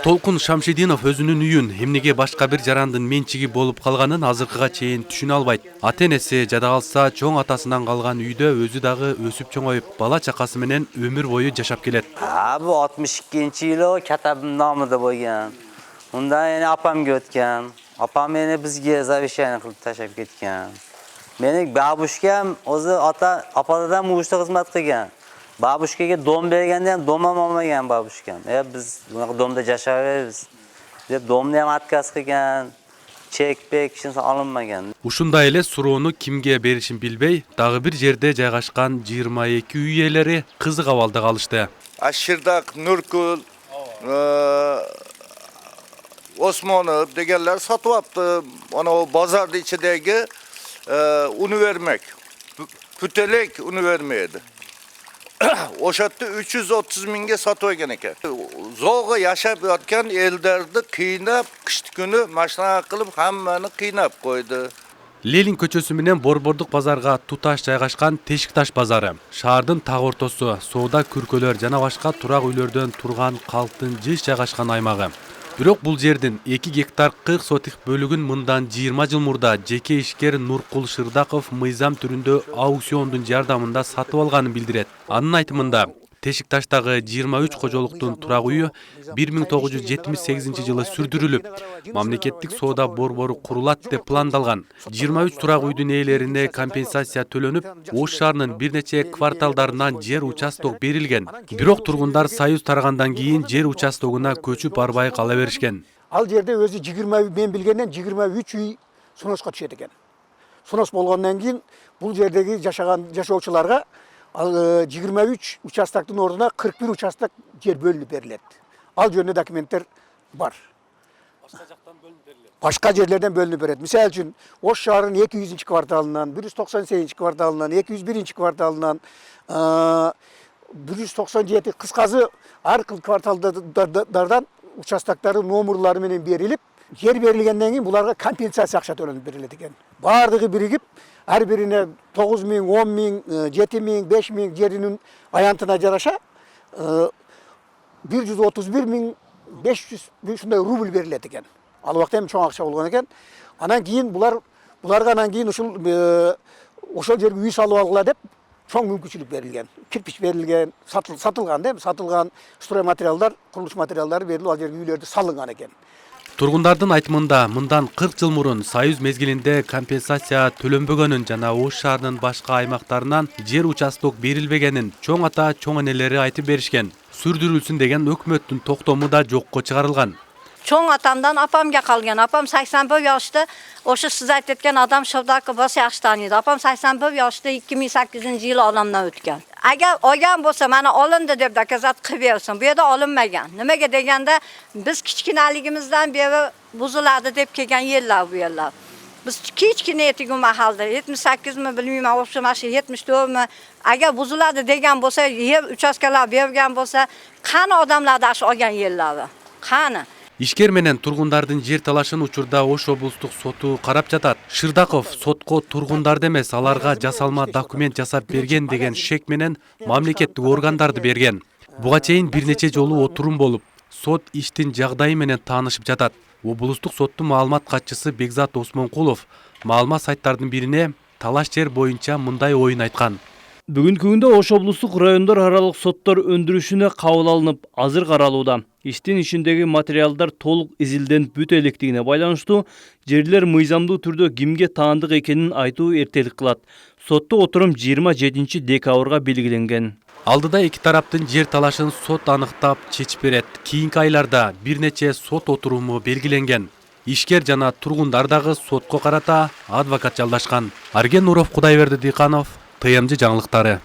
Толкун Шамшидинов өзүнүн үйүн эмнеге башка бир жарандын менчиги болуп калганын азыркыга чейин түшүнө албайт. Ата-энеси жада калса, чоң атасынан калган үйдө өзү дагы өсүп чоңоюп, бала чакасы менен өмүр бою жашап келет. Bu 62-yili katabim nomida bo'lgan. Undan yana opamga o'tgan. Opam meni bizga завещание qilib tashlab ketgan. Meni babushkam o'zi opadan mujda xizmat qilgan. Babushkaga dom berganda ham dom ham olmagan babushkam. Biz bunaqa domda yashayveramiz deb domni ham отказ qilgan. Chek-pek hech narsa olinmagan. Ушундай эле суроону кимге беришин билбей, дагы бир жерде жайгашкан 22 үй ээлери кызык абалда калышты. Aşırdak, Nurkul, Osmanov degenler satıptı. Ona o bazarda içindeki unu vermek. Pütelek unu vermeydi. O şartta 330 minge satıverken eken. Zoğa yaşap yatken elderdi kıynap, kıştı günü maşına kılıp hemen kıynap koydu. Ленин көчөсү менен Борбордук базарга туташ жайгашкан Тешикташ базары. Шаардын так ортосу, соода күркөлөр жана башка турак үйлөрдөн турган калктын жыш жайгашкан аймагы. Бирок бул жердин 2 гектар 40 сотых бөлүгүн мындан 20 жыл мурда жеке ишкер Нуркул Шырдаков мыйзам түрүндө аукциондун жардамында сатып алганын билдирет. Анын айтымында Тешикташтагы 23 кожолуктун турак үйү 1978 жылы сүрдүрүлүп, мамлекеттик соода борбору курулат деп пландалган. 23 турак үйдүн ээлерине компенсация төлөнүп, Ош шаарынын бир нече кварталдарынан жер участок берилген. Бирок тургундар союз тарагандан кийин жер участогуна көчүп барбай кала беришкен. Ал жерде өзү 20 мен билгенден 23 үй суношко түшөт экен. Сунос болгондон кийин бул жердеги жашоочуларга 23 участоктун ордуна 41 участок жер бөлүнүп берилет. Ал жөнүндө документтер бар. Башка жерлерден бөлүнүп берет. Мисалы үчүн, Ош шаарынын 200 кварталынан, 198 кварталынан, 201 кварталынан, 197 кыскасы ар кварталдардан участоктордун номерлары менен берилип, жер берилгенден кийин буларга компенсация акча төлөнүп берилет экен. Бардыгы биригип, ар бирине 9 миң, 10 миң, 7 миң, 5 миң жеринин аянтына жараша 131 миң 500 ушундай рубль берилет экен. Ал убакта эми чоң акча болгон экен. Анан кийин буларга анан кийин ошол жерге үй салып алгыла деп чоң мүмкүнчүлүк берилген. Кирпич берилген, сатылган стройматериалдар, курулуш материалдары берилип, ал жерге үйлөрдү салынган экен. Тургундардын айтымында мындан 40 жыл мурун союз мезгилинде компенсация төлөнбөгөнүн жана Ош шаарынын башка аймактарынан жер участок берилбегенин чоң ата, чоң энелери айтып беришкен. Сүрдүрүлсүн деген өкмөттүн токтому да жокко чыгарылган. Чоң атамдан апамга калган. Апам 81 жашта, ошо сиз айтып кеткен адам Шырдаков болсо жакшы тааныйт. Апам 81 жашта 2008-жылы адамдан өткөн. Agar olgan bo'lsa, mana olindi deb dokazat qilib bersin. Bu yerda olinmagan. Nimaga deganda, biz kichkinaligimizdan beri buziladi deb kelgan yerlar bu yerlar. Biz kichkina etigu mahalda 78 mi bilmayman, o'sha mashi 74 mi, agar buziladi degan bo'lsa, yer uchastkalar bergan bo'lsa, qani odamlarda ash olgan yerlari? Qani? Ишкер менен тургундардын жер талашын учурда Ош облустук соту карап жатат. Шырдаков сотко тургундарды эмес, аларга жасалма документ жасап берген деген шек менен мамлекеттик органдарды берген. Буга чейин бир нече жолу отурум болуп, сот иштин жагдайы менен таанышып жатат. Облустук соттун маалымат катчысы Бекзат Осмонкулов маалымат сайттардын бирине талаш жер боюнча мындай оюн айткан. Бүгүнкү күндө Ош облустук райондор аралык соттор өндүрүшүнө кабыл алынып, азыр каралууда. Иштин ичиндеги материалдар толук изилденип бүтө электигине байланыштуу жерлер мыйзамдуу түрдө кимге таандык экенин айтуу эртелик кылат. Сотто отурум 27 декабрга белгиленген. Алдыда эки тараптын жер талашын сот аныктап чечип берет. Кийинки айларда бир нече сот отуруму белгиленген. Ишкер жана тургундар дагы сотко карата адвокат жалдашкан. Арген Нуров, Кудайберди Дыйканов, ТМЖ жаңылыктары.